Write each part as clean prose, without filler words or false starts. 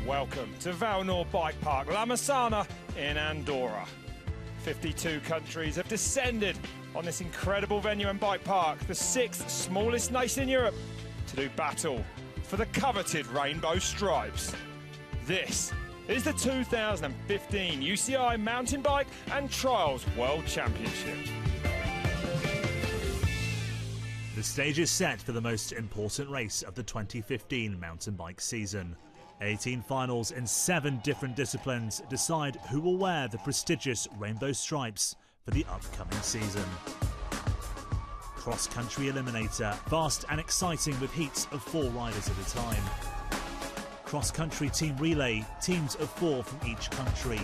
Welcome to Valnor Bike Park, La Massana in Andorra. 52 countries have descended on this incredible venue and bike park, the 6th smallest nation in Europe, to do battle for the coveted rainbow stripes. This is the 2015 UCI Mountain Bike and Trials World Championship. The stage is set for the most important race of the 2015 mountain bike season. 18 finals in 7 different disciplines decide who will wear the prestigious rainbow stripes for the upcoming season. Cross-country eliminator, fast and exciting with heats of 4 riders at a time. Cross-country team relay, teams of 4 from each country.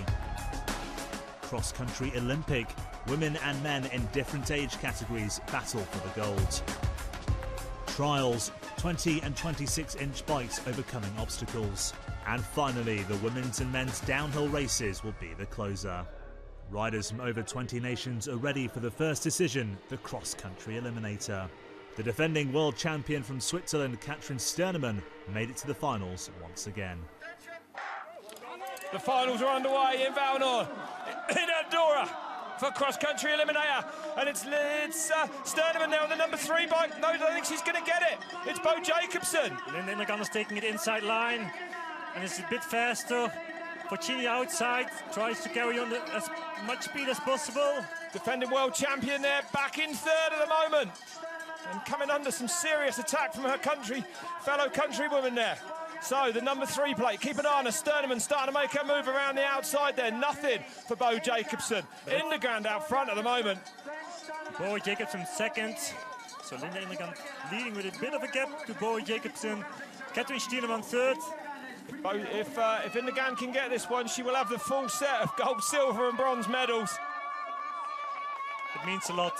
Cross-country Olympic, women and men in different age categories battle for the gold. Trials, 20 and 26-inch bikes overcoming obstacles. And finally, the women's and men's downhill races will be the closer. Riders from over 20 nations are ready for the first decision, the cross-country eliminator. The defending world champion from Switzerland, Katrin Sternemann, made it to the finals once again. The finals are underway in Valnor, in Andorra, for cross-country eliminator. And it's Sternemann now on the number 3 bike. No, I don't think she's going to get it. It's Bo Jacobsen. Linda Indergan is taking it inside line, and it's a bit faster. Foccini outside, tries to carry on as much speed as possible. Defending world champion there, back in 3rd at the moment. And coming under some serious attack from her fellow countrywoman there. So the number 3 plate, keep an eye on her. Sternemann starting to make her move around the outside there. Nothing for Bo Jacobsen. Indergan out front at the moment. Bo Jacobsen 2nd. So Linda Indergan leading with a bit of a gap to Bo Jacobsen. Katrin Sternemann 3rd. If Indergan can get this one, she will have the full set of gold, silver and bronze medals. It means a lot.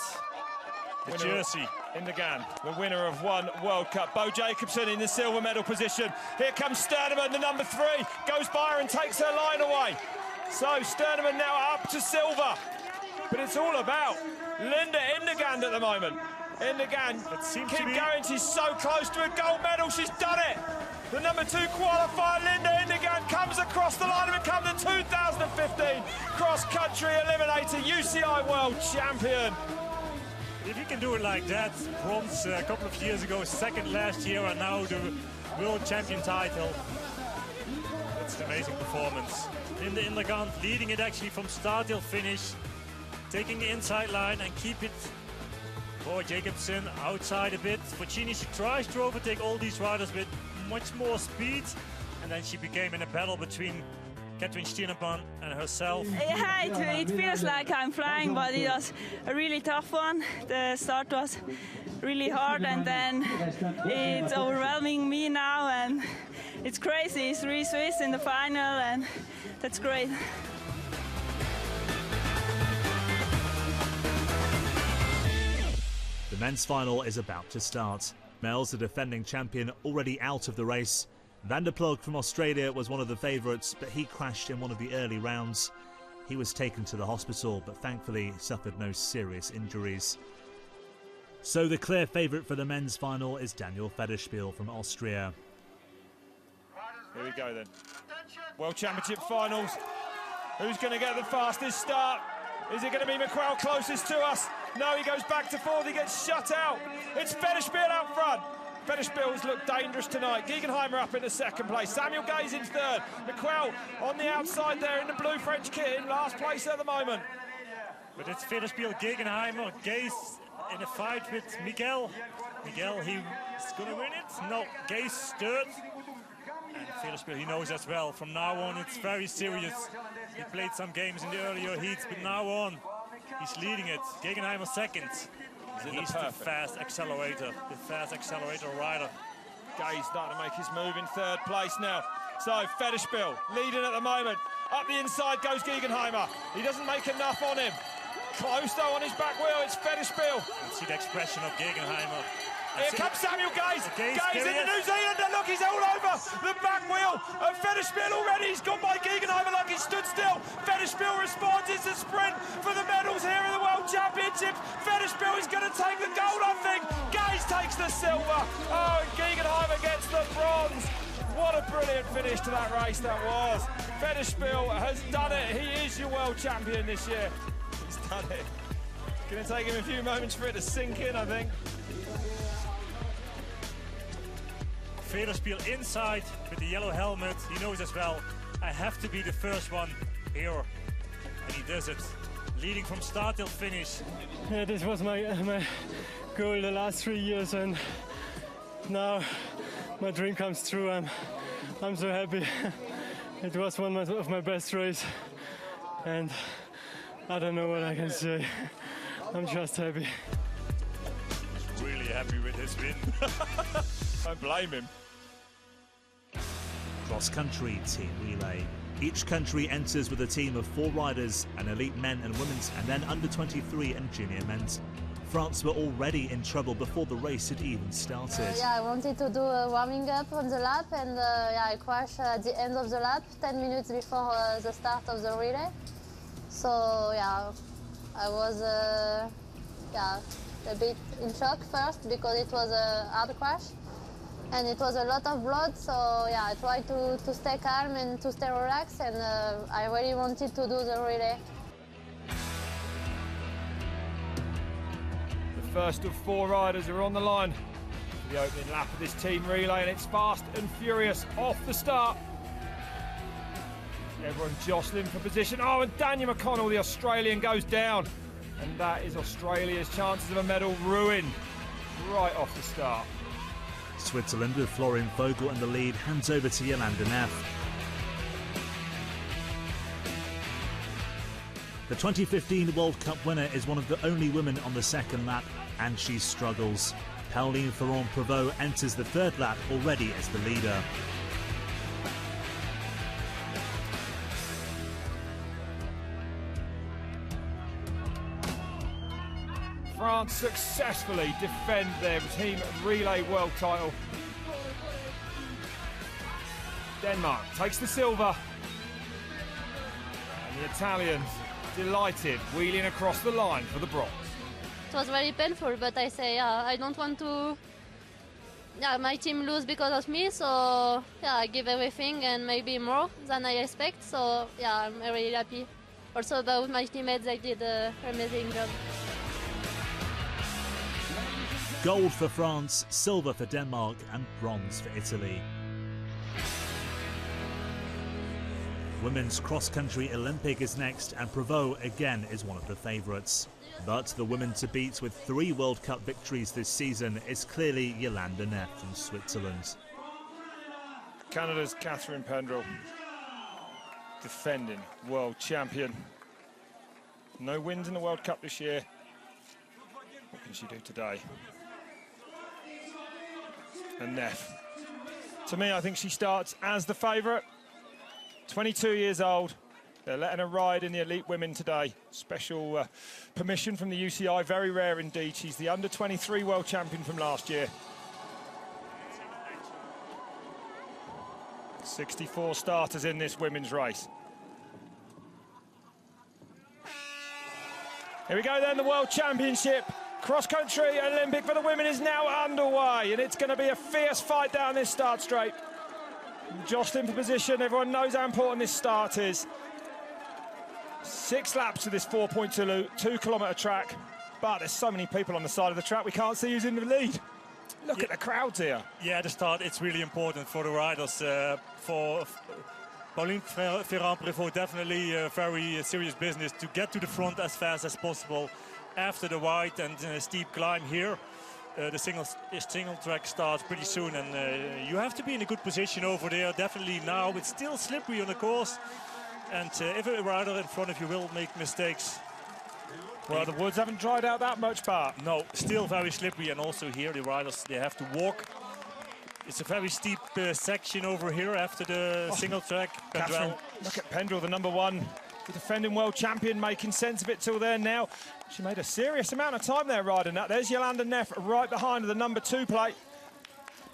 The jersey. Indergan, the winner of 1 World Cup. Bo Jacobsen in the silver medal position. Here comes Sternemann, the number 3. Goes by her and takes her line away. So Sternemann now up to silver. But it's all about Linda Indergan at the moment. Indergan, keep going. She's so close to a gold medal. She's done it. The number 2 qualifier, Linda Indergan, comes across the line to become the 2015 cross-country eliminator UCI World Champion. If you can do it like that, bronze a couple of years ago, 2nd last year, and now the world champion title. That's an amazing performance. Linda Indergan leading it actually from start till finish, taking the inside line and keep it. Bo Jacobsen outside a bit. Foccini, she tries to overtake all these riders with much more speed, and then she became in a battle between Katrin Sternemann and herself. Yeah, it feels like I'm flying, but it was a really tough one. The start was really hard, and then it's overwhelming me now, and it's crazy. It's 3 Swiss in the final, and that's great. The men's final is about to start. Mel's the defending champion, already out of the race. Van der Ploeg from Australia was one of the favourites, but he crashed in one of the early rounds. He was taken to the hospital, but thankfully suffered no serious injuries. So the clear favourite for the men's final is Daniel Federspiel from Austria. Here we go then. World Championship finals. Who's going to get the fastest start? Is it going to be McQuell closest to us? No, he goes back to 4th, he gets shut out. It's Federspiel out front. Federspiel's looked dangerous tonight. Geigenheimer up in the 2nd place. Samuel Gay's in 3rd. McQuell on the outside there in the blue French kit in last place at the moment. But it's Federspiel, Geigenheimer, Gay's in a fight with Miguel. Miguel, he's going to win it. No, Gay's 3rd. And Federspiel, he knows as well. From now on, it's very serious. He played some games in the earlier heats, but now on, he's leading it. Geigenheimer 2nd. He's the fast accelerator rider. Gay's starting to make his move in 3rd place now. So Federspiel leading at the moment. Up the inside goes Geigenheimer. He doesn't make enough on him. Close though on his back wheel, it's Federspiel. You see the expression of Geigenheimer. Here comes Samuel Gaze. Gaze in the New Zealander. Look, he's all over the back wheel of Federspiel already. He's gone by Geigenheimer like he stood still. Federspiel responds. It's a sprint for the medals here in the World Championships. Federspiel is going to take the gold, I think. Gaze takes the silver. Oh, and Geigenheimer gets the bronze. What a brilliant finish to that race that was. Federspiel has done it. He is your world champion this year. He's done it. It's going to take him a few moments for it to sink in, I think. Federspiel inside with the yellow helmet. He knows as well, I have to be the first one here. And he does it. Leading from start till finish. Yeah, this was my goal the last 3 years, and now my dream comes true. I'm so happy. It was one of my best races, and I don't know what I can say. I'm just happy. He's really happy with his win. Don't blame him. Cross-country team relay. Each country enters with a team of 4 riders, an elite men and women's, and then under 23 and junior men's. France were already in trouble before the race had even started. Yeah, I wanted to do a warming up on the lap, and yeah, I crashed at the end of the lap, 10 minutes before the start of the relay. So yeah, I was yeah, a bit in shock first because it was a hard crash. And it was a lot of blood, so yeah, I tried to stay calm and to stay relaxed, and I really wanted to do the relay. The first of 4 riders are on the line for the opening lap of this team relay, and it's fast and furious off the start. Everyone jostling for position. Oh, and Daniel McConnell, the Australian, goes down. And that is Australia's chances of a medal ruined right off the start. Switzerland, with Florian Vogel in the lead, hands over to Jolanda Neff. The 2015 World Cup winner is one of the only women on the second lap, and she struggles. Pauline Ferrand-Prévot enters the third lap already as the leader. France successfully defend their team relay world title. Denmark takes the silver. And the Italians delighted, wheeling across the line for the bronze. It was very painful, but I say, yeah, I don't want to, yeah, my team lose because of me, so yeah, I give everything and maybe more than I expect, so yeah, I'm really happy. Also about my teammates, they did an amazing job. Gold for France, silver for Denmark, and bronze for Italy. Women's cross-country Olympic is next, and Prévot again is one of the favourites. But the woman to beat with 3 World Cup victories this season is clearly Jolanda Neff from Switzerland. Canada's Catherine Pendrell, defending world champion. No wins in the World Cup this year. What can she do today? And Neff. To me, I think she starts as the favourite. 22 years old. They're letting her ride in the elite women today. Special permission from the UCI, very rare indeed. She's the under-23 world champion from last year. 64 starters in this women's race. Here we go then, the World Championship. Cross-country Olympic for the women is now underway, and it's going to be a fierce fight down this start straight. Jostling for position, everyone knows how important this start is. 6 laps to this 4.2 kilometre track, but there's so many people on the side of the track, we can't see who's in the lead. Look at the crowds here. Yeah, the start, it's really important for the riders. For Pauline Ferrand-Prévot, definitely very serious business to get to the front as fast as possible after the wide and steep climb here. The single track starts pretty soon, and you have to be in a good position over there. Definitely now, it's still slippery on the course, and if a rider in front of you will make mistakes. Well, the woods haven't dried out that much, Bart. No, still very slippery, and also here the riders, they have to walk. It's a very steep section over here after the single track. Catherine, look at Pendrell, the #1, the defending world champion, making sense of it till there now. She made a serious amount of time there riding that. There's Jolanda Neff right behind the #2 plate.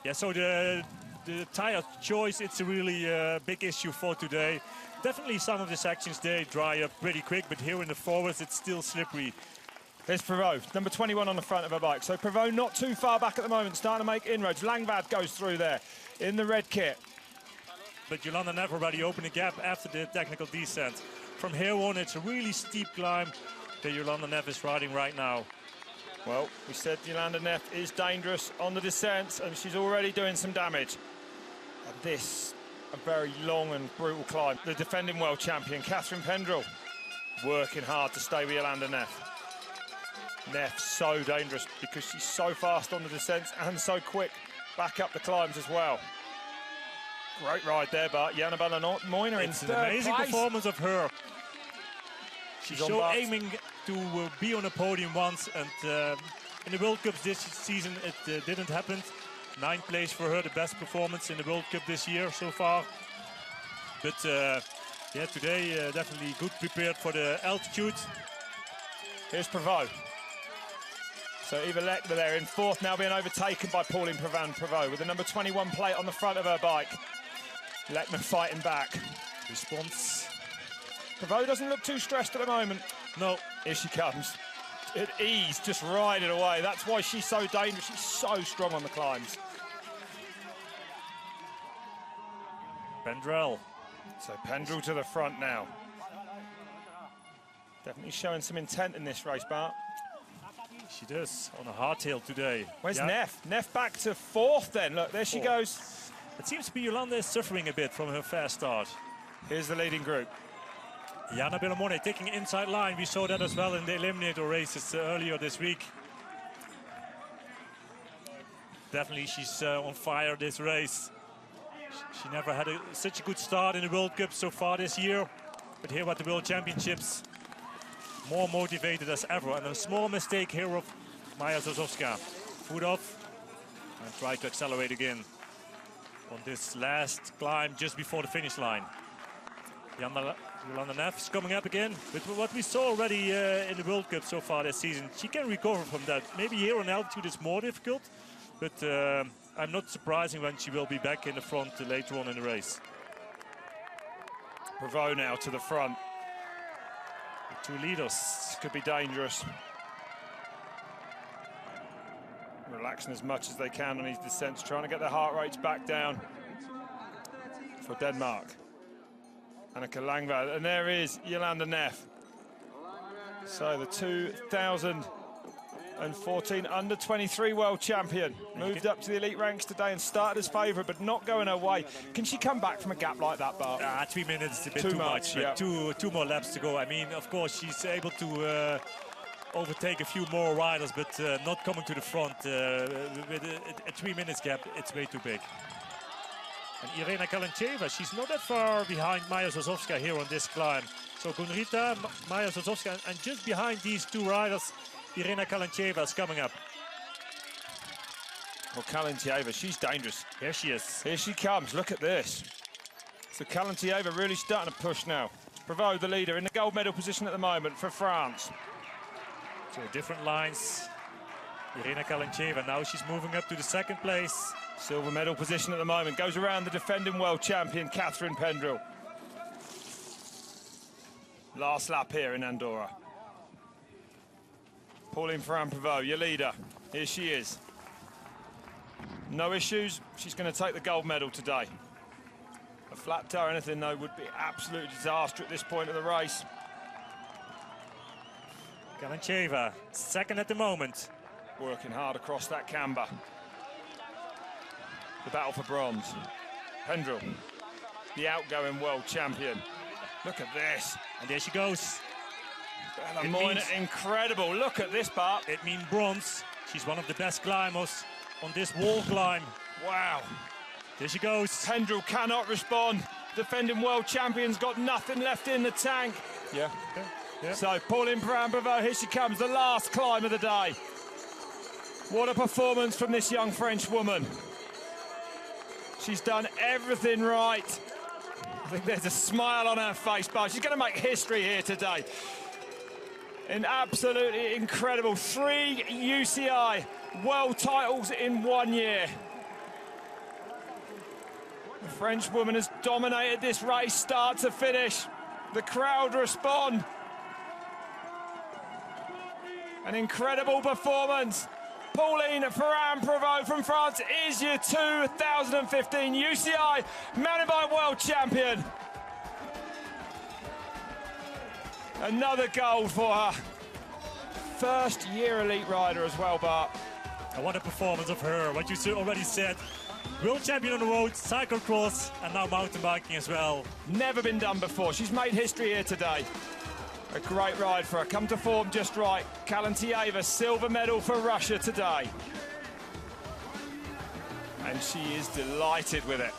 Yeah, so the tyre choice, it's a really big issue for today. Definitely some of the sections, they dry up pretty quick, but here in the forwards, it's still slippery. There's Prévot, #21 on the front of her bike. So Prévot not too far back at the moment, starting to make inroads. Langvad goes through there in the red kit. but Jolanda Neff already opened a gap after the technical descent. From here on, it's a really steep climb that Jolanda Neff is riding right now. Well, we said Jolanda Neff is dangerous on the descents, and she's already doing some damage. And this, a very long and brutal climb. The defending world champion, Catherine Pendrell, working hard to stay with Jolanda Neff. Neff so dangerous because she's so fast on the descents and so quick back up the climbs as well. Great ride there, but Jannabella Moiner in It's third an amazing place. performance of her. She's She's on Bart. aiming to be on a podium once, and in the World Cups this season it didn't happen. 9th place for her, the best performance in the World Cup this year so far. But yeah, today definitely good prepared for the altitude. Here's Prevost. So Eva Lechner there in fourth, now being overtaken by Pauline Prevost with the number 21 plate on the front of her bike. Lechner fighting back. Response. Prevost doesn't look too stressed at the moment. No. Here she comes. At ease, just riding away. That's why she's so dangerous. She's so strong on the climbs. Pendrell. So Pendrell to the front now. Definitely showing some intent in this race, Bart. She does, on a hardtail today. Where's Neff? Neff back to fourth then. Look, there she goes. It seems to be Jolanda is suffering a bit from her fast start. Here's the leading group. Jannabella Moiner taking inside line. We saw that as well in the eliminator races earlier this week. Definitely she's on fire this race. She never had such a good start in the World Cup so far this year. But here at the World Championships, more motivated as ever. And a small mistake here of Maja Zozowska. Foot off and try to accelerate again on this last climb just before the finish line. Jolanda Neff is coming up again. But what we saw already in the World Cup so far this season, she can recover from that. Maybe here on altitude it's more difficult, but I'm not surprising when she will be back in the front later on in the race. Prevost now to the front. The two leaders. This could be dangerous. Relaxing as much as they can on these descents, trying to get their heart rates back down for Denmark. Annika Langvad, and there is Jolanda Neff. So the 2014 under-23 world champion moved up to the elite ranks today and started as favourite, but not going her way. Can she come back from a gap like that, Bart? 3 minutes, a bit too much. Yeah. Two more laps to go. I mean, of course, she's able to overtake a few more riders, but not coming to the front with a 3 minutes gap. It's way too big. And Irena Kalancheva, she's not that far behind Maja Zozowska here on this climb. So Gunrita, Maja Zozowska, and just behind these two riders, Irena Kalancheva is coming up. Well, Kalancheva, she's dangerous. Here she is. Here she comes, look at this. So Kalancheva really starting to push now. Prevost, the leader, in the gold medal position at the moment for France. So different lines. Irena Kalancheva, now she's moving up to the second place. Silver medal position at the moment. Goes around the defending world champion, Catherine Pendrell. Last lap here in Andorra. Pauline Prevost, your leader. Here she is. No issues. She's going to take the gold medal today. A flat toe or anything, though, would be absolute disaster at this point of the race. Kalancheva, second at the moment. Working hard across that camber. The battle for bronze. Pendrell, the outgoing world champion. Look at this. And there she goes. Incredible. Look at this, Bart. It means bronze. She's one of the best climbers on this wall climb. Wow. There she goes. Pendrell cannot respond. Defending world champion's got nothing left in the tank. Yeah. So Pauline Prevost, here she comes, the last climb of the day. What a performance from this young French woman. She's done everything right. I think there's a smile on her face, but she's going to make history here today. An absolutely incredible 3 UCI world titles in 1 year. The French woman has dominated this race start to finish. The crowd respond. An incredible performance. Pauline Ferrand-Prévot from France is your 2015 UCI Mountain Bike World Champion. Another gold for her. First year elite rider as well, Bart. And what a performance of her, what you already said. World champion on the road, cyclocross, and now mountain biking as well. Never been done before. She's made history here today. A great ride for her. Come to form just right. Kalantieva, silver medal for Russia today. And she is delighted with it.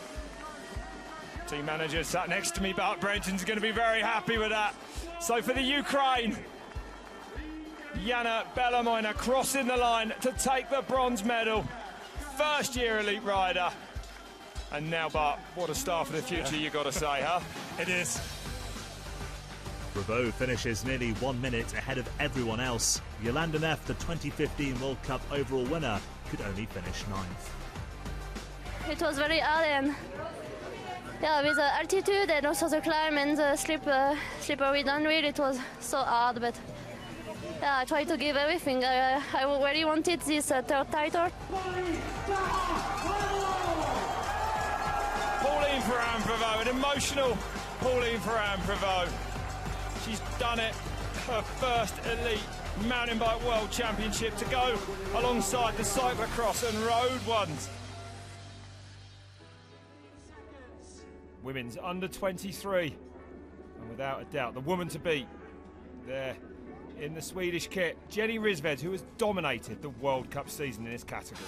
Team manager sat next to me, Bart Brenton's going to be very happy with that. So for the Ukraine, Yana Belomoina crossing the line to take the bronze medal. First year elite rider. And now, Bart, what a star for the future, you got to say, huh? It is. Prévot finishes nearly 1 minute ahead of everyone else. Yolanda Neff, the 2015 World Cup overall winner, could only finish 9th. It was very hard, and yeah, with the altitude and also the climb and the slippery downhill, it was so hard, but yeah, I tried to give everything. I really wanted this third title. Pauline Ferrand-Prévot, an emotional Pauline Ferrand-Prévot. She's done it, her first elite mountain bike world championship to go alongside the cyclocross and road ones. Women's under 23, and without a doubt, the woman to beat there in the Swedish kit, Jenny Rissved, who has dominated the World Cup season in this category.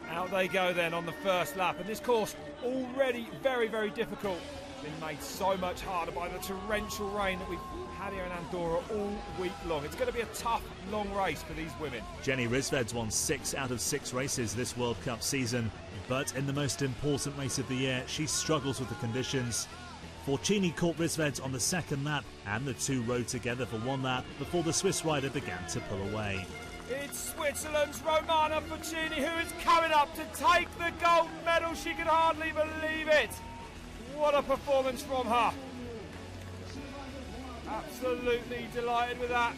Out they go then on the first lap, and this course already very, very difficult. Been made so much harder by the torrential rain that we've had here in Andorra all week long. It's going to be a tough, long race for these women. Jenny Rissved's won 6 out of 6 races this World Cup season, but in the most important race of the year, she struggles with the conditions. Forcini caught Rissved on the second lap, and the two rode together for 1 lap before the Swiss rider began to pull away. It's Switzerland's Romana Forcini who is coming up to take the gold medal. She can hardly believe it. What a performance from her. Absolutely delighted with that.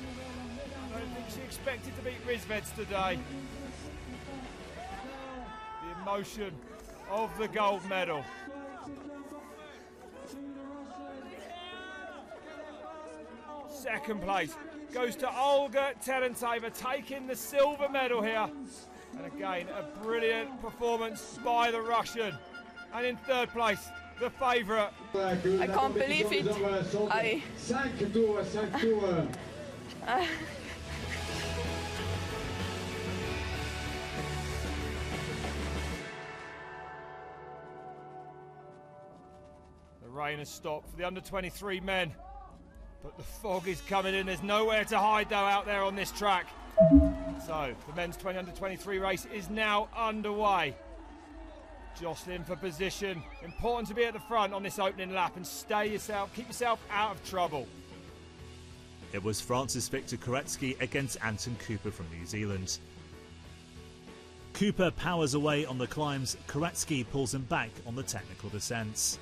I don't think she expected to beat Rissved today. The emotion of the gold medal. Second place goes to Olga Terenteva, taking the silver medal here. And again, a brilliant performance by the Russian. And in third place, the favourite. I can't believe it. The rain has stopped for the under-23 men. But the fog is coming in. There's nowhere to hide, though, out there on this track. So the men's under-23 race is now underway. Jostling for position. Important to be at the front on this opening lap and keep yourself out of trouble. It was France's Victor Koretsky against Anton Cooper from New Zealand. Cooper powers away on the climbs. Koretsky pulls him back on the technical descents.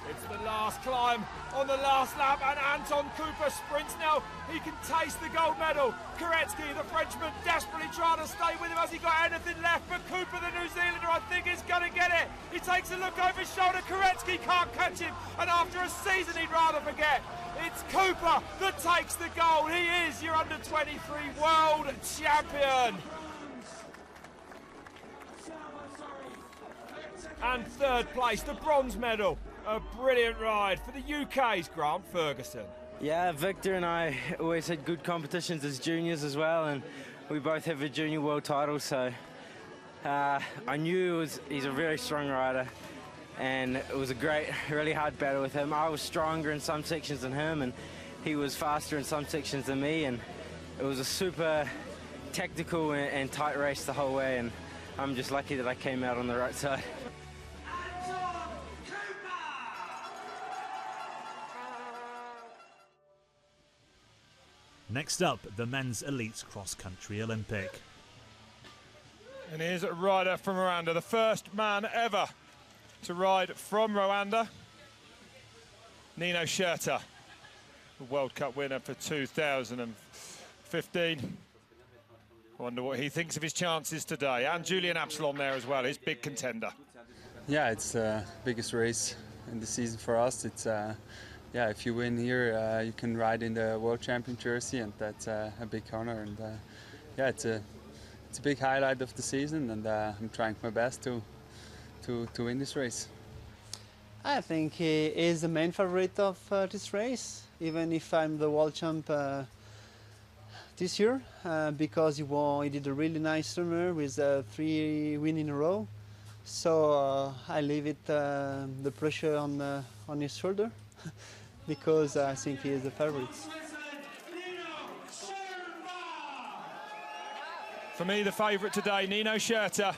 It's the last climb on the last lap, and Anton Cooper sprints now. He can taste the gold medal. Koretsky, the Frenchman, desperately trying to stay with him. Has he got anything left? But Cooper, the New Zealander, I think is going to get it. He takes a look over his shoulder. Koretsky can't catch him, and after a season he'd rather forget. It's Cooper that takes the gold. He is your under-23 world champion. And third place, the bronze medal. A brilliant ride for the UK's Grant Ferguson. Yeah, Victor and I always had good competitions as juniors as well, and we both have a junior world title, so I knew he's a very strong rider, and it was a great, really hard battle with him. I was stronger in some sections than him, and he was faster in some sections than me, and it was a super tactical and tight race the whole way, and I'm just lucky that I came out on the right side. Next up, the men's elite cross-country Olympic. And here's a rider from Rwanda, the first man ever to ride from Rwanda, Nino Shirta. the World Cup winner for 2015. I wonder what he thinks of his chances today. And Julian Absalon there as well, his big contender. Yeah, it's the biggest race in the season for us. It's yeah, if you win here, you can ride in the World Champion jersey, and that's a big honor. And yeah, it's a big highlight of the season, and I'm trying my best to win this race. I think he is the main favorite of this race, even if I'm the world champ this year, because he did a really nice summer with 3 wins in a row. So I leave it the pressure on his shoulder because I think he is the favorite. For me, the favourite today, Nino Schurter.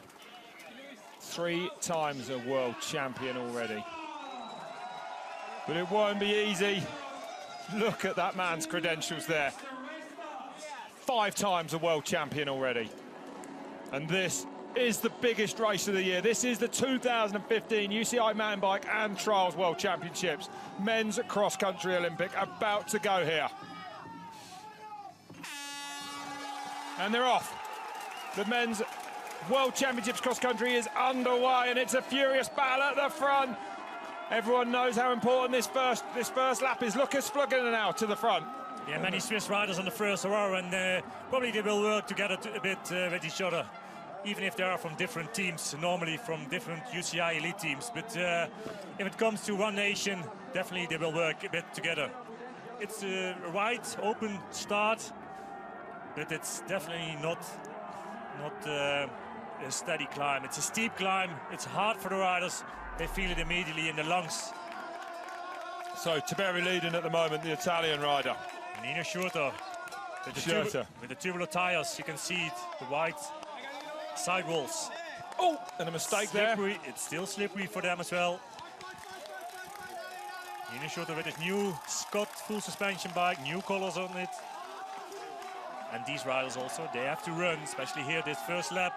3 times a world champion already. But it won't be easy. Look at that man's credentials there. 5 times a world champion already. And this is the biggest race of the year. This is the 2015 UCI Mountain Bike and Trials World Championships. Men's Cross Country Olympic about to go here. And they're off. The Men's World Championships Cross Country is underway, and it's a furious battle at the front. Everyone knows how important this first lap is. Lucas Fluggen now to the front. Yeah, many Swiss riders on the first row, and probably they will work together a bit with each other, even if they are from different teams, normally from different UCI elite teams. But if it comes to one nation, definitely they will work a bit together. It's a wide, open start, but it's definitely not a steady climb. It's a steep climb. It's hard for the riders. They feel it immediately in the lungs. So Tiberi leading at the moment, the Italian rider. Nino Schurter with the tubular tires. You can see the white sidewalls. Oh, and a mistake slippery. there. It's still slippery for them as well. Nino Schurter with his new Scott full suspension bike, new colors on it. And these riders also, they have to run, especially here this first lap.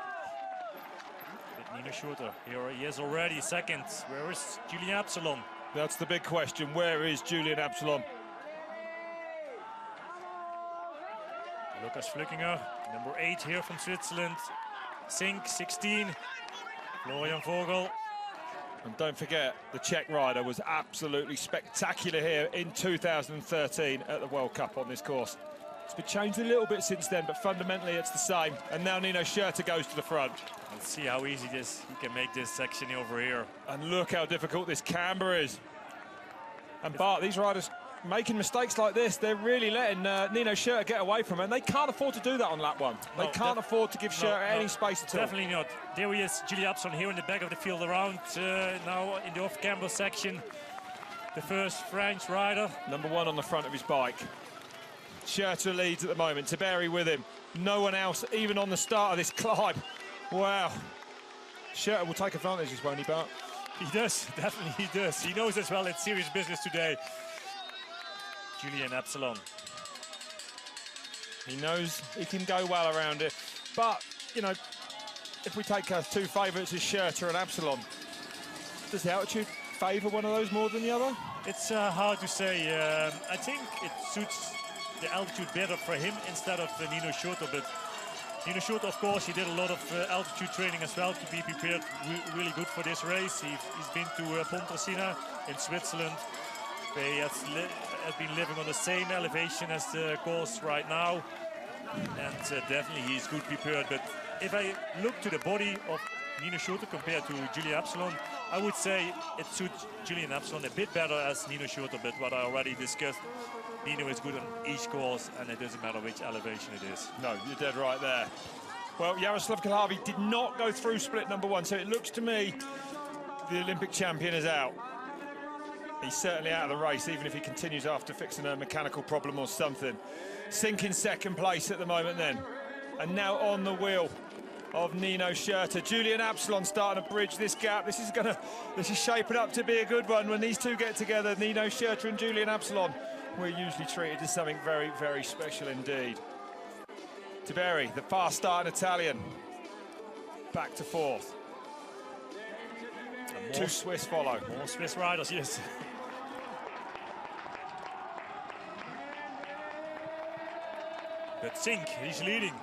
But Nino Schurter, here he is already second. Where is Julian Absalon? That's the big question. Where is Julian Absalon? Lucas Flückinger, number 8 here from Switzerland. Sink, 16. Florian Vogel. And don't forget, the Czech rider was absolutely spectacular here in 2013 at the World Cup on this course. It's been changed a little bit since then, but fundamentally it's the same. And now Nino Schurter goes to the front. Let's see how easy he can make this section over here. And look how difficult this camber is. And Bart, these riders making mistakes like this, they're really letting Nino Schurter get away from it. And they can't afford to do that on lap 1. They can't afford to give Schurter any space at all. Definitely not. There he is, Julian Absalon here in the back of the field around now in the off-camber section. The first French rider. Number 1 on the front of his bike. Schurter leads at the moment, Tiberi with him. No one else, even on the start of this climb. Wow. Schurter will take advantage, won't he, Bart? He does, definitely he does. He knows as well it's serious business today. Julian Absalon. He knows he can go well around it. But, you know, if we take our 2 favourites as Schurter and Absalon, does the altitude favour one of those more than the other? It's hard to say. I think it suits the altitude better for him instead of Nino Schurter, but Nino Schurter, of course, he did a lot of altitude training as well to be prepared really good for this race. He's been to Pontresina in Switzerland. He has been living on the same elevation as the course right now, and definitely he's good prepared. But if I look to the body of Nino Schurter compared to Julian Absalon, I would say it suits Julian Absalon a bit better as Nino Schurter, but what I already discussed, Nino is good on each course, and it doesn't matter which elevation it is. No, you're dead right there. Well, Jaroslav Kalhavi did not go through split number 1, so it looks to me the Olympic champion is out. He's certainly out of the race, even if he continues after fixing a mechanical problem or something. Sink in second place at the moment then. And now on the wheel of Nino Schurter. Julian Absalon starting to bridge this gap. This is shaping up to be a good one when these two get together, Nino Schurter and Julian Absalon. We're usually treated as something very, very special indeed. Tiberi, the fast starting Italian, back to 4th. 2 Swiss follow. More Swiss riders, yes. But Sink, he's leading.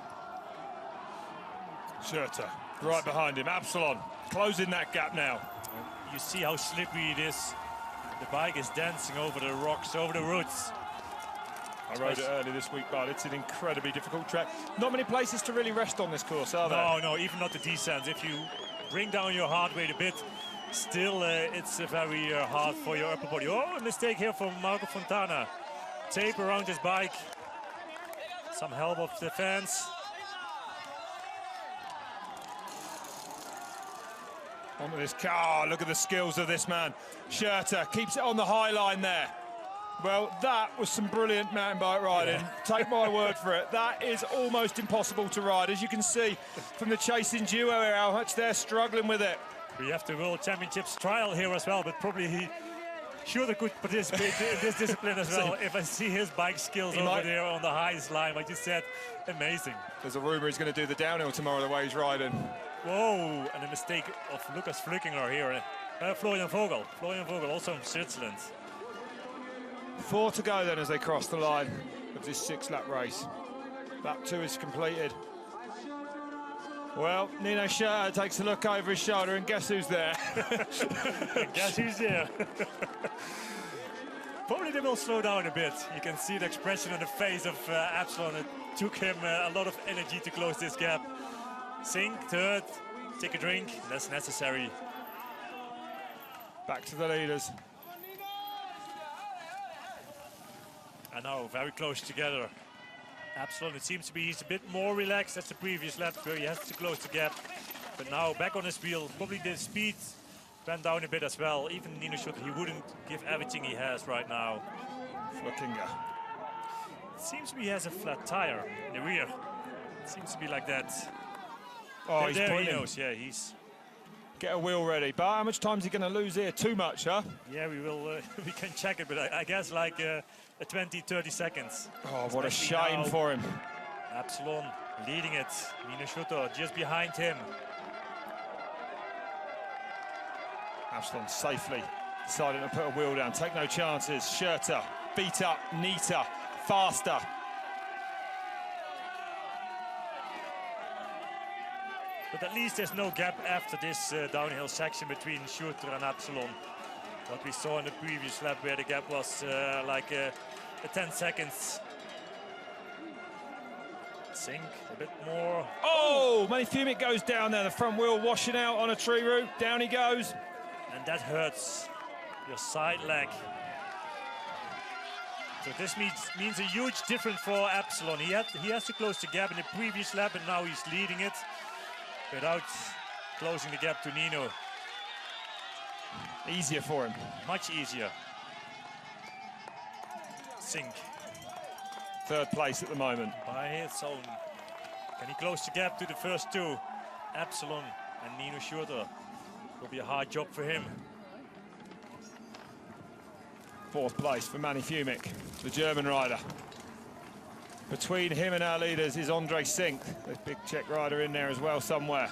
Schurter right behind him. Absalon closing that gap now. You see how slippery it is. The bike is dancing over the rocks, over the roots. I rode it early this week, but it's an incredibly difficult track. Not many places to really rest on this course, are there? No, even not the descents. If you bring down your heart rate a bit, still it's very hard for your upper body. Oh, a mistake here from Marco Fontana. Tape around his bike. Some help of the fans. Onto this car, look at the skills of this man. Schurter keeps it on the high line there. Well, that was some brilliant mountain bike riding. Yeah. Take my word for it. That is almost impossible to ride. As you can see from the chasing duo here, how much they're struggling with it. We have the World Championships trial here as well, but probably he surely could participate in this discipline as well. If I see his bike skills over there on the highest line, like you said, amazing. There's a rumour he's going to do the downhill tomorrow, the way he's riding. Whoa, and a mistake of Lucas Flückinger here. Florian Vogel also from Switzerland. 4 to go then as they cross the line of this 6-lap race. Lap 2 is completed. Well, Nino Schurter takes a look over his shoulder, and guess who's there? Guess who's there? Probably they will slow down a bit. You can see the expression on the face of Absalon. It took him a lot of energy to close this gap. Sink, third, take a drink, that's necessary. Back to the leaders. And now very close together. Absalon, it seems to be he's a bit more relaxed as the previous lap where he has to close the gap. But now back on his wheel, probably the speed went down a bit as well. Even Nino Schurter, he wouldn't give everything he has right now. Flückinger. It seems to be he has a flat tire in the rear. It seems to be like that. Oh, he's there pointing. he knows, yeah, he's... Get a wheel ready. But how much time is he going to lose here? Too much, huh? Yeah, we will. We can check it, but I guess like 20-30 seconds. Oh, what a shame for him. Absalon leading it. Nino Schurter just behind him. Absalon safely deciding to put a wheel down. Take no chances. Schurter beat up, neater, faster. But at least there's no gap after this downhill section between Schurter and Absalon. What we saw in the previous lap where the gap was like 10 seconds. Sink a bit more. Oh, Manny Fumic goes down there. The front wheel washing out on a tree root. Down he goes. And that hurts your side leg. So this means a huge difference for Absalon. He has to close the gap in the previous lap, and now he's leading it without closing the gap to Nino. Easier for him. Much easier. Sink. Third place at the moment. By his own. Can he close the gap to the first two? Absalon and Nino Schurter. Will be a hard job for him. Fourth place for Manny Fumic, the German rider. Between him and our leaders is Andre Sink, the big Czech rider in there as well somewhere.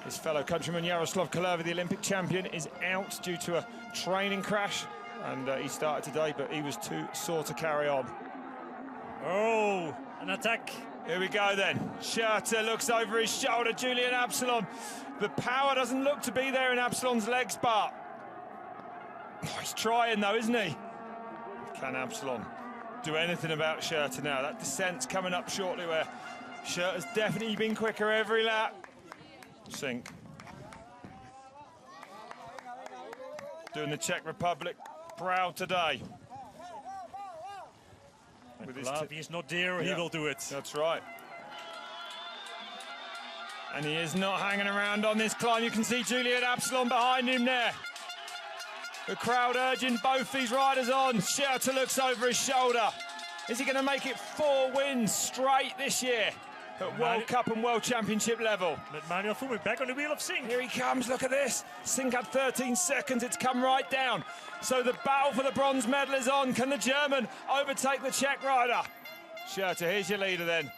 His fellow countryman Jaroslav Kalerva, the Olympic champion, is out due to a training crash. And he started today, but he was too sore to carry on. Oh, an attack. Here we go then. Schurter looks over his shoulder. Julian Absalon. The power doesn't look to be there in Absalon's legs, but oh, he's trying though, isn't he? Can Absalon do anything about Schurter now? That descent's coming up shortly where Schurter's definitely been quicker every lap. Sink. Doing the Czech Republic proud today. If he's not there, he will do it. That's right. And he is not hanging around on this climb. You can see Julian Absalon behind him there. The crowd urging both these riders on. Schurter looks over his shoulder. Is he going to make it 4 wins straight this year at World Cup and World Championship level? But Manuel Fumic back on the wheel of Sink. Here he comes, look at this. Sink had 13 seconds, it's come right down. So the battle for the bronze medal is on. Can the German overtake the Czech rider? Schurter, here's your leader then.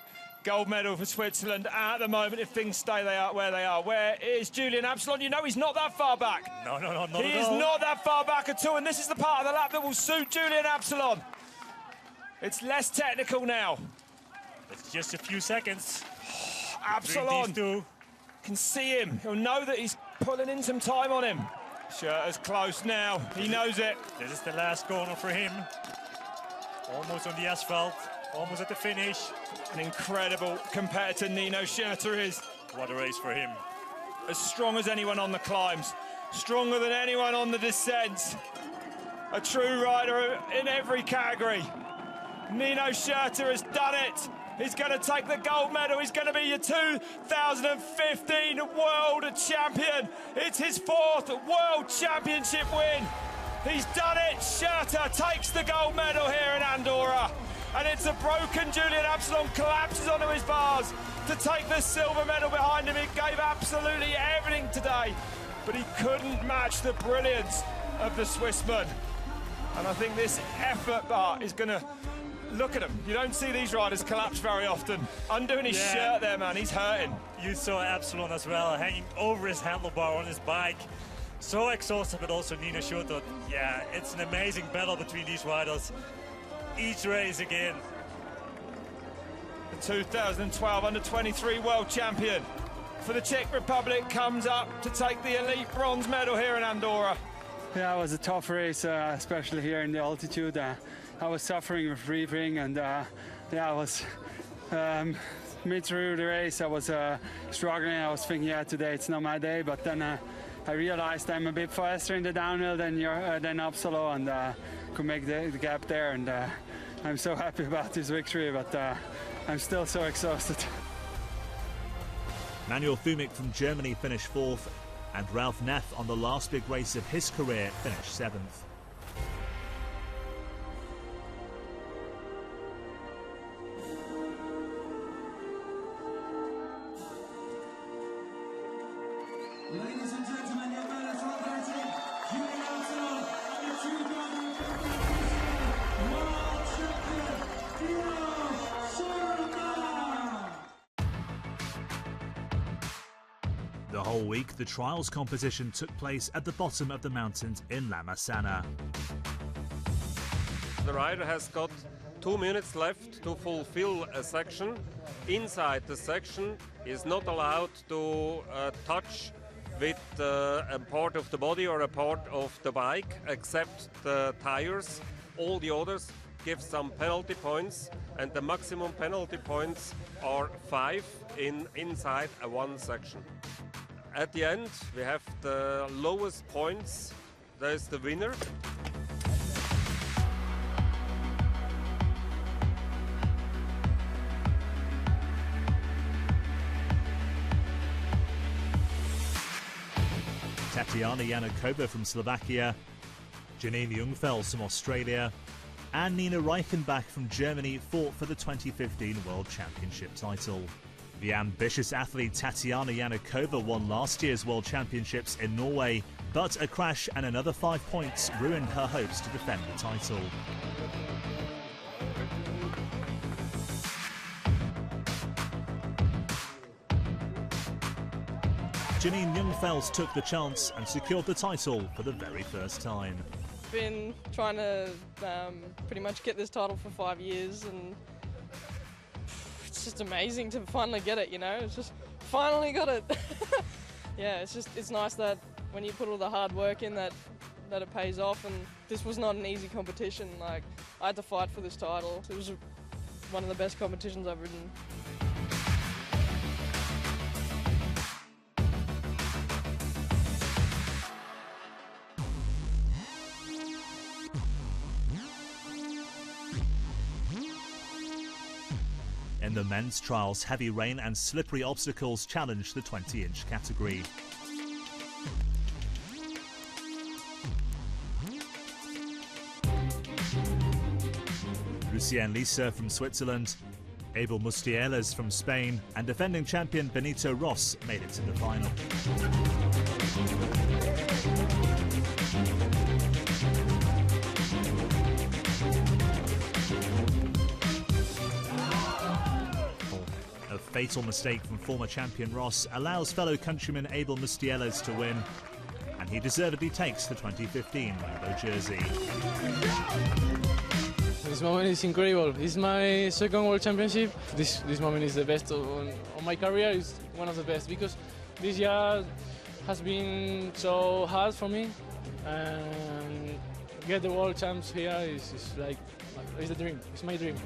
Gold medal for Switzerland at the moment, if things stay where they are. Where is Julian Absalon? You know he's not that far back. No, not at all. He is not that far back at all, and this is the part of the lap that will suit Julian Absalon. It's less technical now. It's just a few seconds. Absalon These two. can see him. He'll know that he's pulling in some time on him. Schurter's close now. He knows it. This is the last corner for him. Almost on the asphalt. Almost at the finish. An incredible competitor Nino Schurter is. What a race for him. As strong as anyone on the climbs. Stronger than anyone on the descents. A true rider in every category. Nino Schurter has done it. He's going to take the gold medal. He's going to be your 2015 world champion. It's his 4th world championship win. He's done it. Schurter takes the gold medal here in Andorra. And it's a broken Julian Absalon collapses onto his bars to take the silver medal behind him. He gave absolutely everything today, but he couldn't match the brilliance of the Swissman. And I think this effort bar is going to look at him. You don't see these riders collapse very often. Undoing his shirt there, man, he's hurting. You saw Absalon as well, hanging over his handlebar on his bike. So exhausted, but also Nino Schurter. Yeah, it's an amazing battle between these riders. Each race again. The 2012 Under-23 world champion for the Czech Republic comes up to take the elite bronze medal here in Andorra. Yeah, it was a tough race, especially here in the altitude. I was suffering with breathing, and I was mid through the race. I was struggling. I was thinking, yeah, today it's not my day. But then I realized I'm a bit faster in the downhill than Absalon, and could make the gap there. And I'm so happy about this victory, but I'm still so exhausted. Manuel Thumik from Germany finished 4th, and Ralph Neff on the last big race of his career finished 7th. Ladies and gentlemen, your man is celebrating Julian Absalon and the 2015 world champion, Nino Schurter. The whole week, the trials competition took place at the bottom of the mountains in La Massana. The rider has got 2 minutes left to fulfill a section. Inside the section is not allowed to touch with a part of the body or a part of the bike, except the tires. All the others give some penalty points, and the maximum penalty points are 5 inside a one section. At the end, we have the lowest points. There's the winner. Tatiana Yanakova from Slovakia, Janine Jungfels from Australia, and Nina Reichenbach from Germany fought for the 2015 World Championship title. The ambitious athlete Tatiana Yanakova won last year's World Championships in Norway, but a crash and another 5 points ruined her hopes to defend the title. Janine Jungfels took the chance and secured the title for the very first time. Been trying to pretty much get this title for 5 years, and it's just amazing to finally get it, you know. It's just finally got it. Yeah, it's nice that when you put all the hard work in that it pays off, and this was not an easy competition. Like, I had to fight for this title. It was one of the best competitions I've ridden. In the men's trials, heavy rain and slippery obstacles challenged the 20-inch category. Lucien Lisa from Switzerland, Abel Mustieles from Spain, and defending champion Benito Ross made it to the final. A fatal mistake from former champion Ross allows fellow countryman Abel Mustieles to win, and he deservedly takes the 2015 rainbow jersey. It was This moment is incredible. It's my second World Championship. This moment is the best of my career. It's one of the best because this year has been so hard for me, and get the World Champs here is like it's a dream. It's my dream.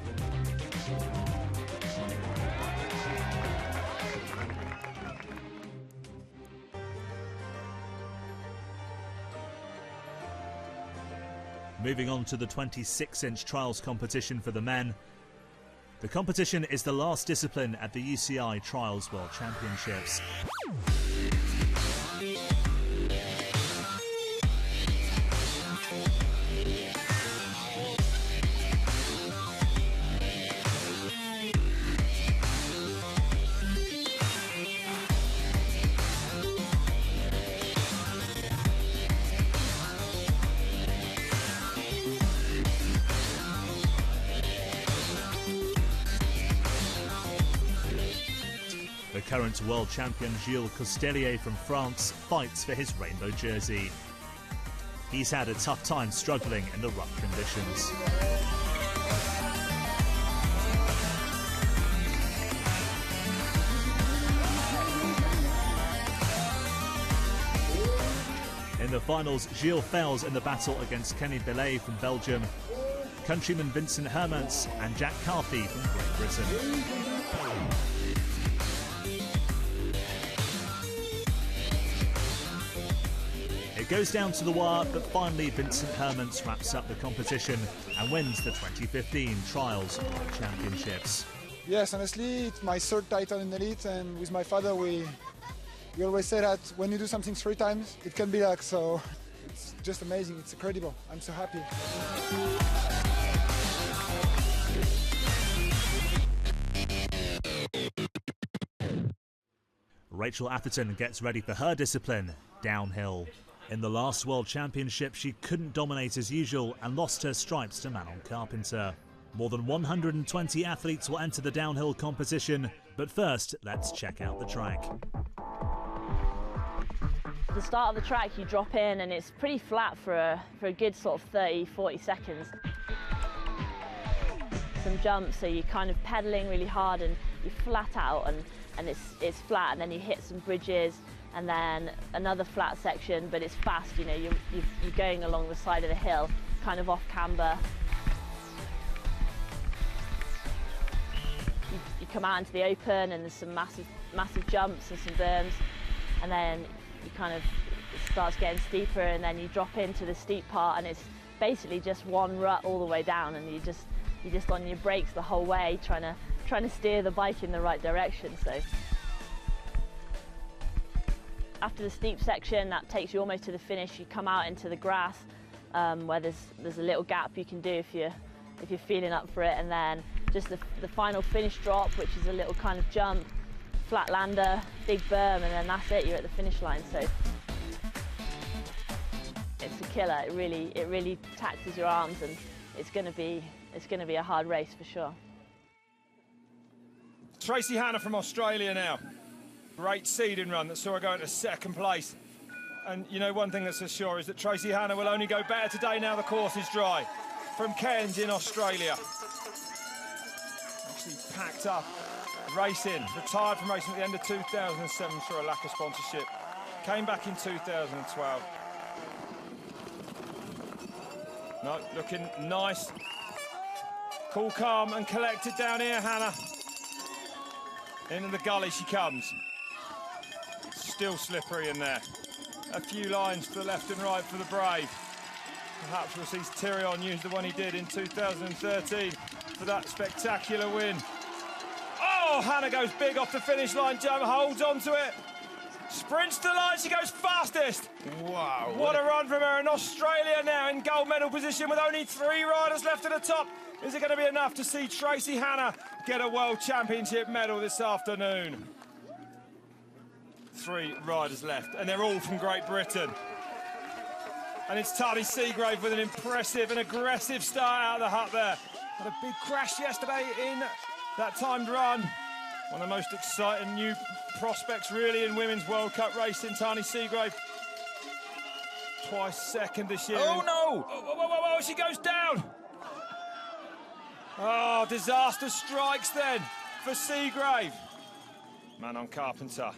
Moving on to the 26-inch trials competition for the men. The competition is the last discipline at the UCI Trials World Championships. The current world champion Gilles Costelier from France fights for his rainbow jersey. He's had a tough time struggling in the rough conditions. In the finals, Gilles fails in the battle against Kenny Belay from Belgium, countryman Vincent Hermans and Jack Carthy from Great Britain. It goes down to the wire, but finally Vincent Hermans wraps up the competition and wins the 2015 Trials World Championships. Yes, honestly, it's my third title in elite, and with my father we always say that when you do something 3 times, it can be luck, so it's just amazing, it's incredible. I'm so happy. Rachel Atherton gets ready for her discipline, downhill. In the last World Championship, she couldn't dominate as usual and lost her stripes to Manon Carpenter. More than 120 athletes will enter the downhill competition, but first, let's check out the track. At the start of the track, you drop in and it's pretty flat for a good sort of 30-40 seconds. Some jumps, so you're kind of pedaling really hard and you're flat out and it's flat, and then you hit some bridges and then another flat section, but it's fast, you know, you're going along the side of the hill, kind of off camber. You come out into the open and there's some massive jumps and some berms, and then you kind of, it starts getting steeper, and then you drop into the steep part, and it's basically just one rut all the way down, and you're just on your brakes the whole way, trying to steer the bike in the right direction. So after the steep section, that takes you almost to the finish. You come out into the grass where there's a little gap you can do if you're feeling up for it, and then just the final finish drop, which is a little kind of jump, flat lander, big berm, and then that's it. You're at the finish line. So it's a killer. It really taxes your arms, and it's going to be a hard race for sure. Tracy Hannah from Australia now. Great seeding run that saw her go into 2nd place. And you know, one thing that's for sure is that Tracy Hannah will only go better today now the course is dry. From Cairns in Australia. Actually packed up racing, retired from racing at the end of 2007 through a lack of sponsorship. Came back in 2012. No, looking nice. Cool, calm and collected down here, Hannah. Into the gully she comes. Still slippery in there. A few lines to the left and right for the Brave. Perhaps we'll see Tyrion use the one he did in 2013 for that spectacular win. Oh, Hannah goes big off the finish line jump, holds onto it. Sprints to the line, she goes fastest. Wow. What a run from her. In Australia now in gold medal position with only 3 riders left at the top. Is it going to be enough to see Tracy Hannah get a World Championship medal this afternoon? 3 riders left, and they're all from Great Britain. And it's Tani Seagrave with an impressive and aggressive start out of the hut there. Had a big crash yesterday in that timed run. One of the most exciting new prospects really in Women's World Cup racing, Tani Seagrave. Twice 2nd this year. Oh no! Whoa, she goes down! Oh, disaster strikes then for Seagrave. Manon Carpenter,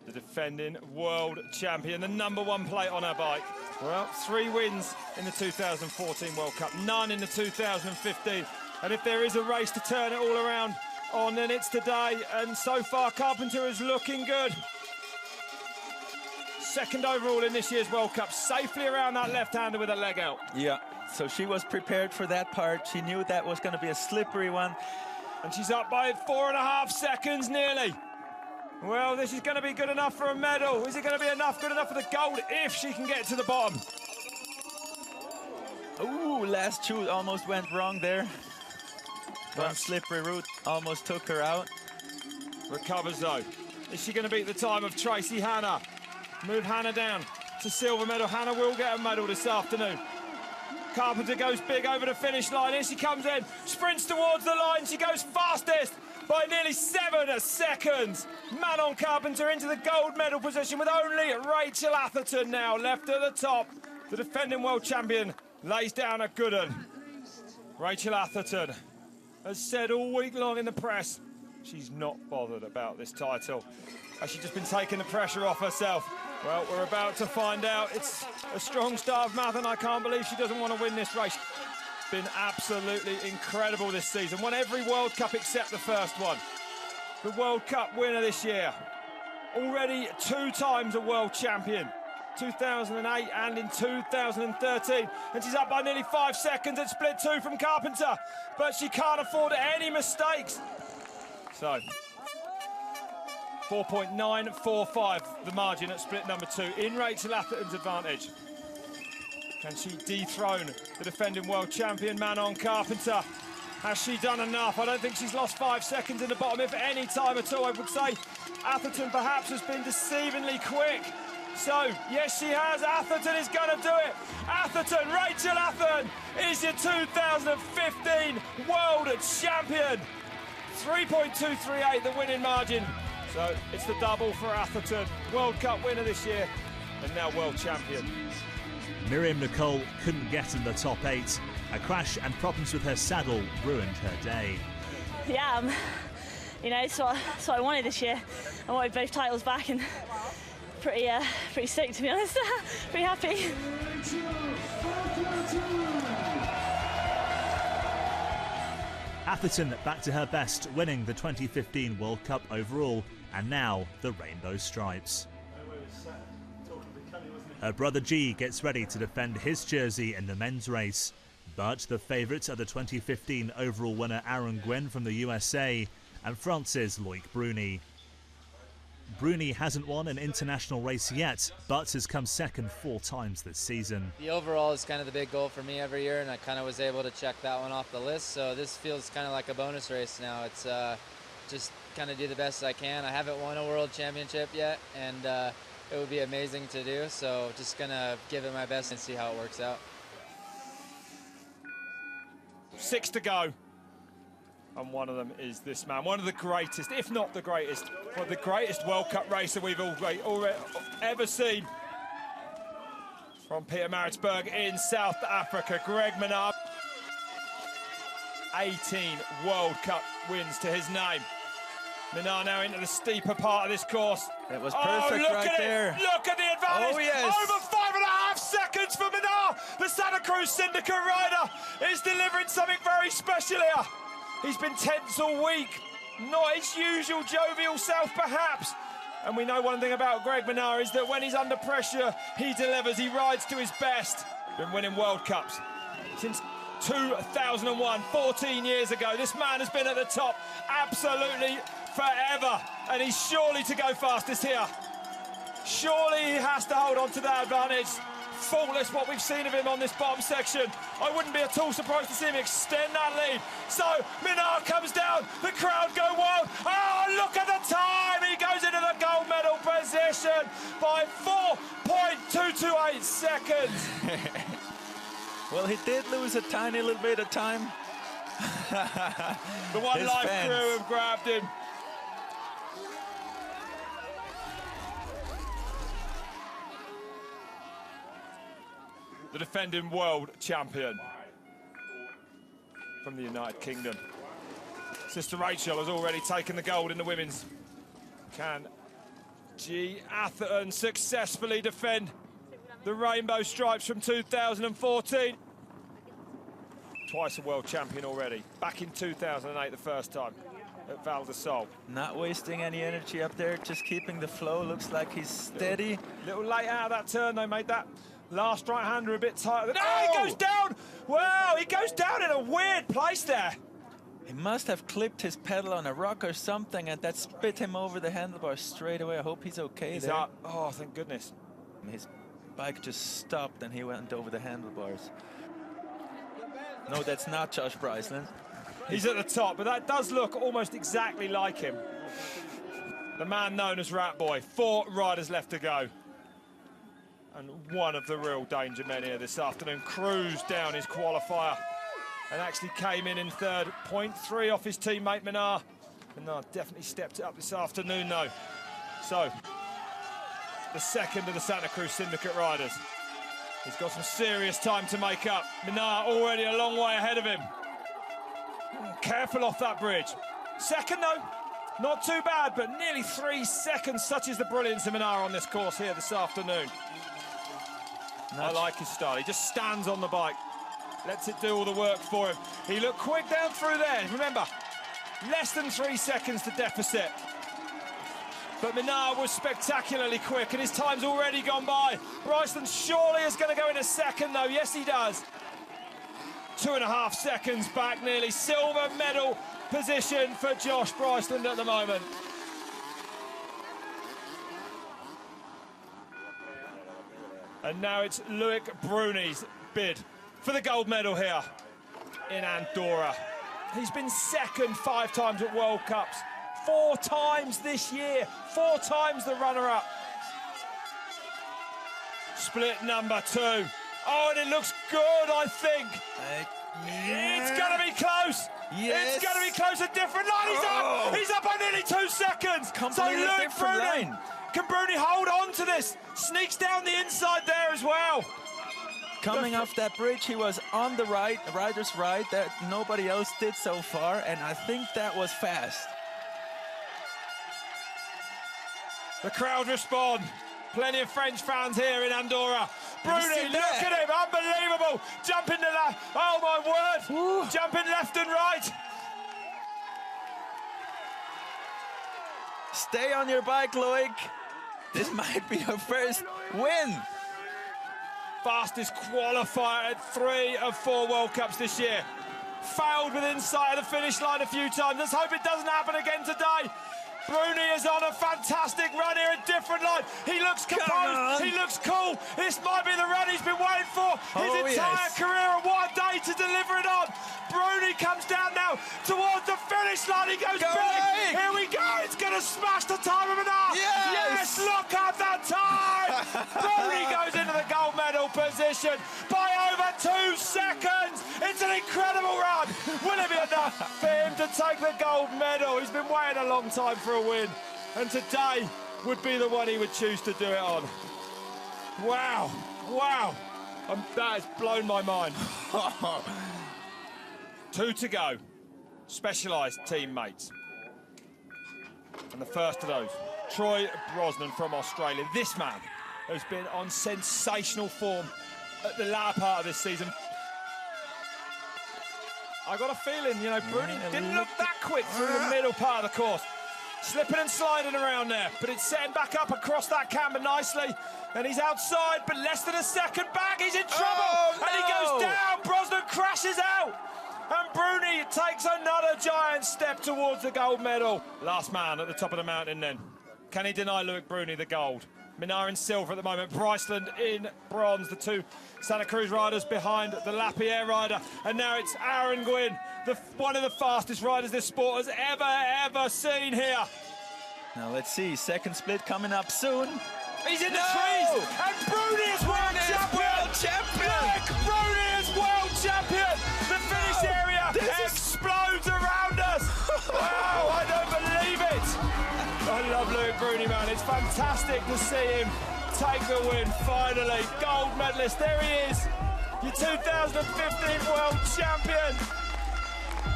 the defending world champion, the #1 plate on her bike. Well, 3 wins in the 2014 World Cup, none in the 2015. And if there is a race to turn it all around on, then it's today. And so far, Carpenter is looking good. 2nd overall in this year's World Cup, safely around that left-hander with a leg out. Yeah, so she was prepared for that part. She knew that was going to be a slippery one. And she's up by 4.5 seconds nearly. Well, this is going to be good enough for a medal. Is it going to be good enough for the gold if she can get to the bottom? Ooh, last shoot almost went wrong there. One slippery route almost took her out. Recovers though. Is she going to beat the time of Tracy Hannah? Move Hannah down to silver medal. Hannah will get a medal this afternoon. Carpenter goes big over the finish line. Here she comes in, sprints towards the line. She goes fastest by nearly 7 seconds. Manon Carpenter into the gold medal position with only Rachel Atherton now left at the top. The defending world champion lays down a good one. Rachel Atherton has said all week long in the press she's not bothered about this title. Has she just been taking the pressure off herself? Well, we're about to find out. It's a strong start of Mathen. I can't believe she doesn't want to win this race. Been absolutely incredible this season. Won every World Cup except the first one. The World Cup winner this year. Already 2 times a world champion. 2008 and in 2013. And she's up by nearly 5 seconds at split 2 from Carpenter. But she can't afford any mistakes. So, 4.945 the margin at split number 2 in Rachel Atherton's advantage. Can she dethrone the defending world champion Manon Carpenter? Has she done enough? I don't think she's lost 5 seconds in the bottom, if any time at all. I would say Atherton perhaps has been deceivingly quick. So, yes, she has. Atherton is going to do it. Atherton, Rachel Atherton is your 2015 world champion. 3.238 the winning margin. So it's the double for Atherton. World Cup winner this year and now world champion. Miriam Nicole couldn't get in the top 8. A crash and problems with her saddle ruined her day. Yeah, you know, so I wanted this year. I wanted both titles back, and pretty sick, to be honest. Pretty happy. Atherton back to her best, winning the 2015 World Cup overall, and now the Rainbow Stripes. Her brother G gets ready to defend his jersey in the men's race, but the favourites are the 2015 overall winner Aaron Gwynn from the USA and France's Loic Bruni. Bruni hasn't won an international race yet, but has come second 4 times this season. The overall is kind of the big goal for me every year, and I kind of was able to check that one off the list, so this feels kind of like a bonus race now. It's just kind of do the best I can. I haven't won a world championship yet, and it would be amazing to do, so just gonna give it my best and see how it works out. 6 to go. And one of them is this man, one of the greatest, if not the greatest, one of the greatest World Cup racer we've ever seen. From Pietermaritzburg in South Africa, Greg Minnaar. 18 World Cup wins to his name. Minnaar now into the steeper part of this course. It was perfect right there. Look at the advantage. Oh, yes. Over 5.5 seconds for Minnaar. The Santa Cruz Syndicate rider is delivering something very special here. He's been tense all week. Not his usual jovial self, perhaps. And we know one thing about Greg Minnaar is that when he's under pressure, he delivers. He rides to his best. Been winning World Cups since 2001, 14 years ago. This man has been at the top absolutely forever. And he's surely to go fastest here. Surely he has to hold on to that advantage. Faultless what we've seen of him on this bottom section. I wouldn't be at all surprised to see him extend that lead. So Minnaar comes down, the crowd go wild. Oh, look at the time! He goes into the gold medal position by 4.228 seconds. Well, he did lose a tiny little bit of time. The One Life crew have grabbed him. The defending world champion. from the United Kingdom. Sister Rachel has already taken the gold in the women's. Can G. Atherton successfully defend the rainbow stripes from 2014? Twice a world champion already. Back in 2008 the first time at Val de Sol. Not wasting any energy up there, just keeping the flow. Looks like he's steady. Little late out of that turn, they made that last right-hander a bit tighter. Oh, he goes down! Wow, he goes down in a weird place there. He must have clipped his pedal on a rock or something, and that spit him over the handlebars straight away. I hope he's okay He's there. up. Oh, thank goodness. His bike just stopped and he went over the handlebars. No, that's not Josh Bryceland. He's at the top, but that does look almost exactly like him. The man known as Rat Boy. 4 riders left to go. And one of the real danger men here this afternoon cruised down his qualifier and actually came in third. 0.3 off his teammate Menard. Menard definitely stepped it up this afternoon though. So, the second of the Santa Cruz Syndicate riders. He's got some serious time to make up. Menard already a long way ahead of him. Careful off that bridge. Second though, not too bad, but nearly 3 seconds. Such is the brilliance of Menard on this course here this afternoon. I like his style. He just stands on the bike, lets it do all the work for him. He looked quick down through there. Remember, less than 3 seconds to deficit. But Menard was spectacularly quick, and his time's already gone by. Bryceland surely is going to go in a second, though. Yes, he does. 2.5 seconds back, nearly. Silver medal position for Josh Bryceland at the moment. And now it's Loic Bruni's bid for the gold medal here in Andorra. He's been second 5 times at World Cups, 4 times this year, 4 times the runner-up. Split number 2. Oh, and it looks good, I think. It's going to be close. Yes. It's going to be close. A different line. He's up. He's up by nearly 2 seconds. Completely Loic different Bruni. line. Can Bruni hold on to this? Sneaks down the inside there as well. Coming off that bridge, he was on the right, rider's right, that nobody else did so far, and I think that was fast. The crowd respond. Plenty of French fans here in Andorra. Bruni, look at him, unbelievable. Jumping the left, oh my word. Ooh. Jumping left and right. Stay on your bike, Loic. This might be your first win. Fastest qualifier at 3 of 4 World Cups this year. Failed within sight of the finish line a few times. Let's hope it doesn't happen again today. Bruni is on a fantastic run here, a different line. He looks composed, he looks cool. This might be the run he's been waiting for his entire career, and what a day to deliver it on. Bruni comes down now towards the finish line. He goes big. Here we go. It's going to smash the time of an hour. Yes, look at that time. Bruni goes into the gold medal position by over 2 seconds. It's an incredible run. Will it be enough for him to take the gold medal? He's been waiting a long time for a win, and today would be the one he would choose to do it on. Wow, wow. That has blown my mind. 2 to go. Specialised teammates. And the first of those, Troy Brosnan from Australia. This man has been on sensational form at the latter part of this season. I got a feeling, you know, Bruni didn't look that quick through the middle part of the course. Slipping and sliding around there, but it's setting back up across that camber nicely. And he's outside, but less than a second back. He's in trouble, and he goes down. Brosnan crashes out. And Bruni takes another giant step towards the gold medal. Last man at the top of the mountain then. Can he deny Loic Bruni the gold? Menard in silver at the moment, Bryceland in bronze, the 2 Santa Cruz riders behind the Lapierre rider. And now it's Aaron Gwynn, one of the fastest riders this sport has ever seen here. Now let's see, second split coming up soon. He's in the trees, and Bruni is world champion! Look, Bruni is world champion! The finish area explodes around us! Wow, I don't believe it! I love Loic Bruni, man. It's fantastic to see him take the win, finally. Gold medalist, there he is. Your 2015 world champion.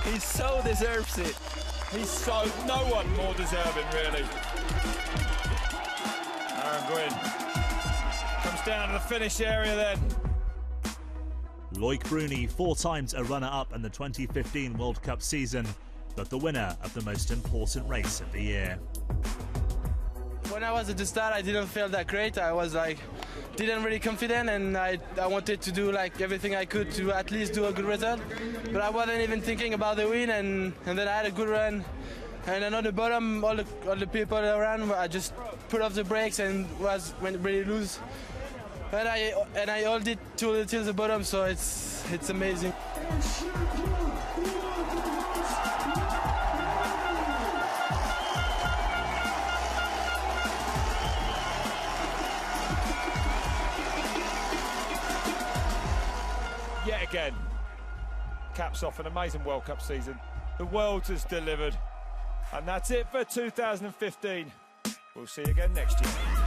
He so deserves it. He's so, no one more deserving, really. Aaron Gwynn comes down to the finish area then. Loic Bruni, 4 times a runner-up in the 2015 World Cup season, but the winner of the most important race of the year. When I was at the start, I didn't feel that great. I was like, didn't really confident, and I wanted to do like everything I could to at least do a good result. But I wasn't even thinking about the win, and then I had a good run. And then on the bottom, all the people around, I just put off the brakes and went really loose. And I held it till the bottom, so it's amazing. Yet again, caps off an amazing World Cup season. The world has delivered. And that's it for 2015. We'll see you again next year.